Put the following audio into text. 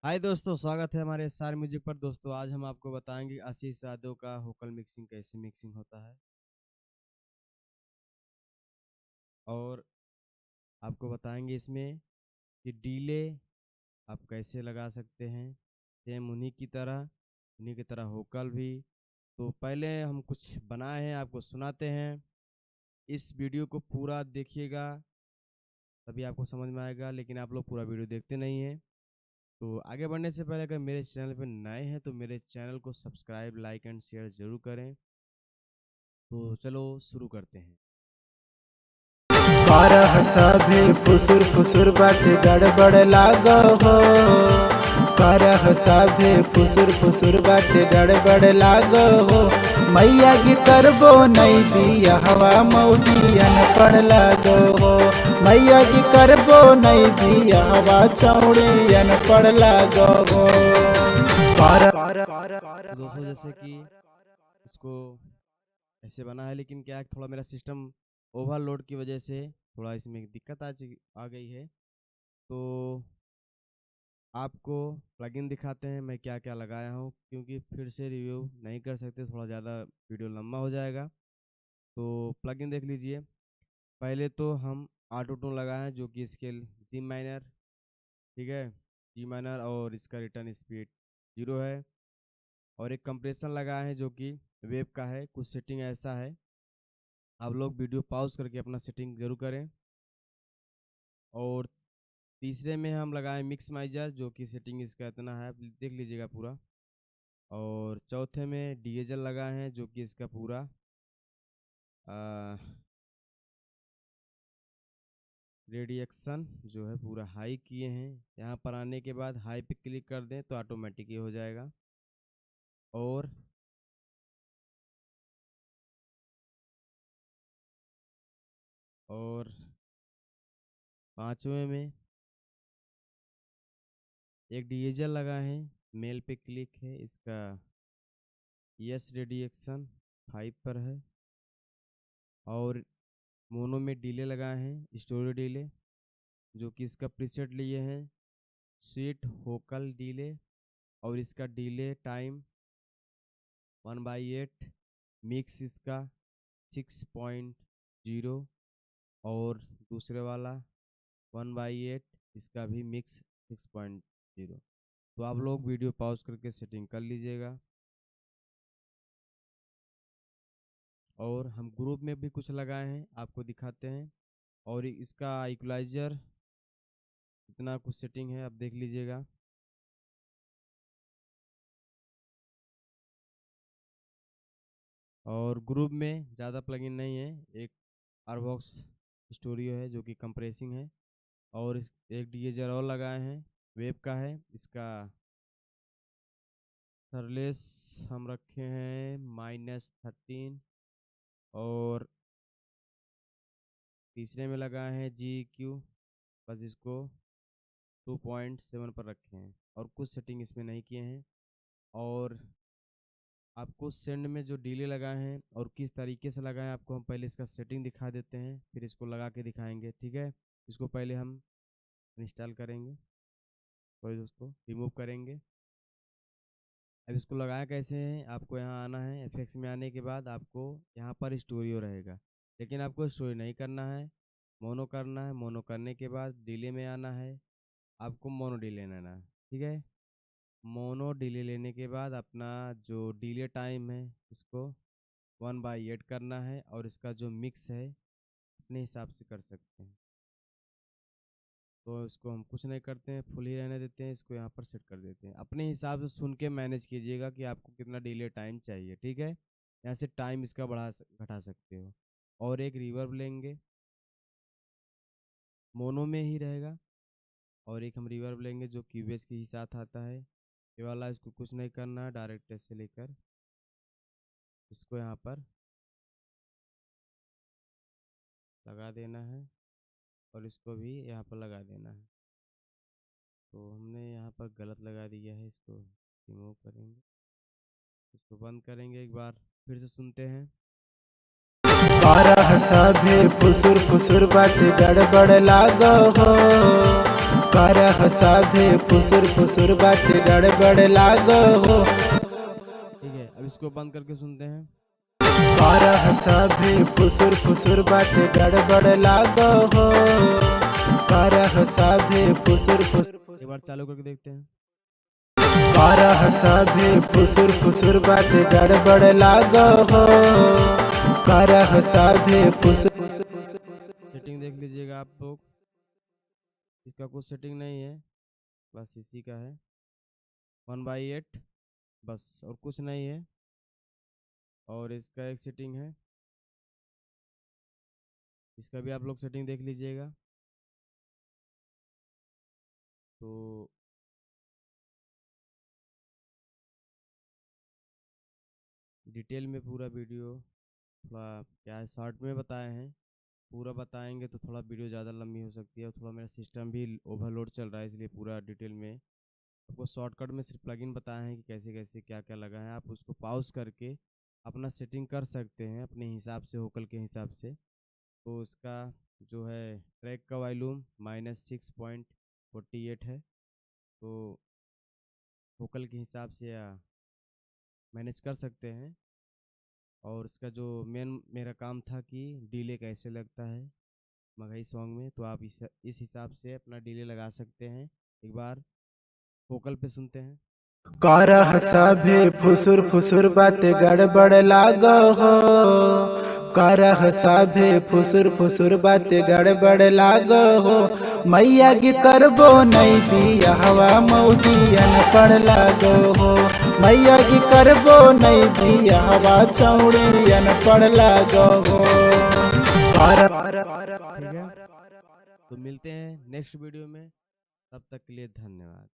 हाय दोस्तों, स्वागत है हमारे स्टार म्यूजिक पर। दोस्तों आज हम आपको बताएंगे आशीष यादव का वोकल मिक्सिंग कैसे मिक्सिंग होता है, और आपको बताएंगे इसमें कि डीले आप कैसे लगा सकते हैं सेम उन्हीं की तरह वोकल भी। तो पहले हम कुछ बनाए हैं, आपको सुनाते हैं। इस वीडियो को पूरा देखिएगा, तभी आपको समझ में आएगा, लेकिन आप लोग पूरा वीडियो देखते नहीं हैं। तो आगे बढ़ने से पहले अगर मेरे चैनल पर नए हैं तो मेरे चैनल को सब्सक्राइब, लाइक एंड शेयर जरूर करें। तो चलो शुरू करते हैं। कारह साधे फुसुर फुसुर बाटे गड़बड़ लागो हो। कारह साधे फुसुर फुसुर बाटे गड़बड़ लागो हो। मैया की करबो नहीं बिया हवा मौलियन पड़ लागो हो। मैया की करबो नहीं बिया हवा चौड़ियन पड़ लागो हो। तो दोस्तों जैसे कि इसको ऐसे बना है, लेकिन क्या है, थोड़ा मेरा सिस्टम ओवरलोड की वजह से थोड़ा इसमें दिक्कत आ गई है। तो आपको प्लगइन दिखाते हैं मैं क्या क्या लगाया हूँ, क्योंकि फिर से रिव्यू नहीं कर सकते, थोड़ा ज़्यादा वीडियो लंबा हो जाएगा। तो प्लगइन देख लीजिए। पहले तो हम ऑटो टून लगाए हैं, जो कि स्केल जी माइनर, ठीक है, जी माइनर, और इसका रिटर्न स्पीड 0 है। और एक कंप्रेशन लगाए हैं जो कि वेब का है। कुछ सेटिंग ऐसा है, आप लोग वीडियो पॉज करके अपना सेटिंग जरूर करें। और तीसरे में हम लगाए मिक्स माइजर, जो कि सेटिंग इसका इतना है, आप देख लीजिएगा पूरा। और चौथे में डीएजल लगाए हैं, जो कि इसका पूरा रेडिएक्शन जो है पूरा हाई किए हैं। यहाँ पर आने के बाद हाई पे क्लिक कर दें तो ऑटोमेटिक ही हो जाएगा। और और पांचवें में एक डीएजल लगाए हैं, मेल पे क्लिक है, इसका यस रेडिएक्शन 5 पर है। और मोनो में डिले लगाए हैं, स्टोरी डिले, जो कि इसका प्रीसेट लिए हैं स्वीट होकल डिले। और इसका डिले टाइम 1/8, मिक्स इसका 6.0। और दूसरे वाला 1/8, इसका भी मिक्स 6.0। तो आप लोग वीडियो पॉज करके सेटिंग कर लीजिएगा। और हम ग्रुप में भी कुछ लगाए हैं, आपको दिखाते हैं। और इसका इक्वलाइजर इतना कुछ सेटिंग है, आप देख लीजिएगा। और ग्रुप में ज़्यादा प्लगइन नहीं है, एक आरबॉक्स स्टूडियो है जो कि कंप्रेसिंग है। और एक डीएजर और लगाए हैं, वेब का है। इसका सरलेस हम रखे हैं -13। और तीसरे में लगाए हैं GQ, बस इसको 2.7 पर रखे हैं, और कुछ सेटिंग इसमें नहीं किए हैं। और आपको सेंड में जो डिले लगाए हैं और किस तरीके से लगाए हैं, आपको हम पहले इसका सेटिंग दिखा देते हैं, फिर इसको लगा के दिखाएंगे, ठीक है। इसको पहले हम इंस्टॉल करेंगे, सॉरी दोस्तों, रिमूव करेंगे। अब इसको लगाया कैसे है, आपको यहाँ आना है, एफएक्स में आने के बाद आपको यहाँ पर स्टूडियो रहेगा, लेकिन आपको स्टोरी नहीं करना है, मोनो करना है। मोनो करने के बाद डिले में आना है, आपको मोनो डिले लेना है, ठीक है। मोनो डिले लेने के बाद अपना जो डिले टाइम है इसको 1/8 करना है, और इसका जो मिक्स है अपने हिसाब से कर सकते हैं। तो इसको हम कुछ नहीं करते हैं, फुल ही रहने देते हैं, इसको यहाँ पर सेट कर देते हैं। अपने हिसाब से सुन के मैनेज कीजिएगा कि आपको कितना डिले टाइम चाहिए, ठीक है। यहाँ से टाइम इसका घटा सकते हो। और एक रिवर्ब लेंगे, मोनो में ही रहेगा। और एक हम रिवर्ब लेंगे जो क्यूबेस के ही साथ आता है, ये वाला। इसको कुछ नहीं करना है, डायरेक्ट ऐसे लेकर इसको यहाँ पर लगा देना है, और इसको भी यहाँ पर लगा देना है। तो हमने यहाँ पर गलत लगा दिया है, इसको रिमूव करेंगे, इसको बंद करेंगे, एक बार फिर से सुनते हैं। सभे फुसुर फुसुर बाटे गड़बड़ लागो हो। करह सभे फुसुर फुसुर बाटे गड़बड़ लागो हो। ठीक है, अब इसको बंद करके सुनते हैं। करह सभे फुसुर फुसुर बाटे गड़बड़ लागो हो। करह सभे फुसुर फुसुर एक बार चालू करके देखते हैं। करह सभे फुसुर फुसुर बाटे गड़बड़ लागो हो। करह सभे फुसुर सेटिंग देख लीजिएगा आप लोग, इसका कुछ सेटिंग नहीं है, बस इसी का है 1/8 बस, और कुछ नहीं है। और इसका एक सेटिंग है, इसका भी आप लोग सेटिंग देख लीजिएगा। तो डिटेल में पूरा वीडियो थोड़ा क्या है, शॉर्ट में बताए हैं, पूरा बताएंगे तो थोड़ा वीडियो ज़्यादा लंबी हो सकती है, और थोड़ा मेरा सिस्टम भी ओवरलोड चल रहा है, इसलिए पूरा डिटेल में आपको शॉर्टकट में सिर्फ प्लगइन बताए हैं कि कैसे कैसे क्या क्या लगा है। आप उसको पॉज करके अपना सेटिंग कर सकते हैं अपने हिसाब से, होकल के हिसाब से। तो इसका जो है ट्रैक का वॉल्यूम -6.48 है, तो होकल के हिसाब से या मैनेज कर सकते हैं। और इसका जो मेरा काम था कि डिले कैसे लगता है मगही सॉन्ग में, तो आप इस हिसाब से अपना डिले लगा सकते हैं। एक बार वोकल पे सुनते हैं। करह सभे फुसुर फुसुर बाटे गड़बड़ लागो हो। करह सभे फुसुर फुसुर बाटे गड़बड़ लागो हो। मैया की करबो नहीं बियाहवा मौगियन पड़ लागो हो। मैया की करबो नहीं बियाहवा चौड़ियन पड़ लागो हो। ठीक है, तो मिलते हैं नेक्स्ट वीडियो में, तब तक के लिए धन्यवाद।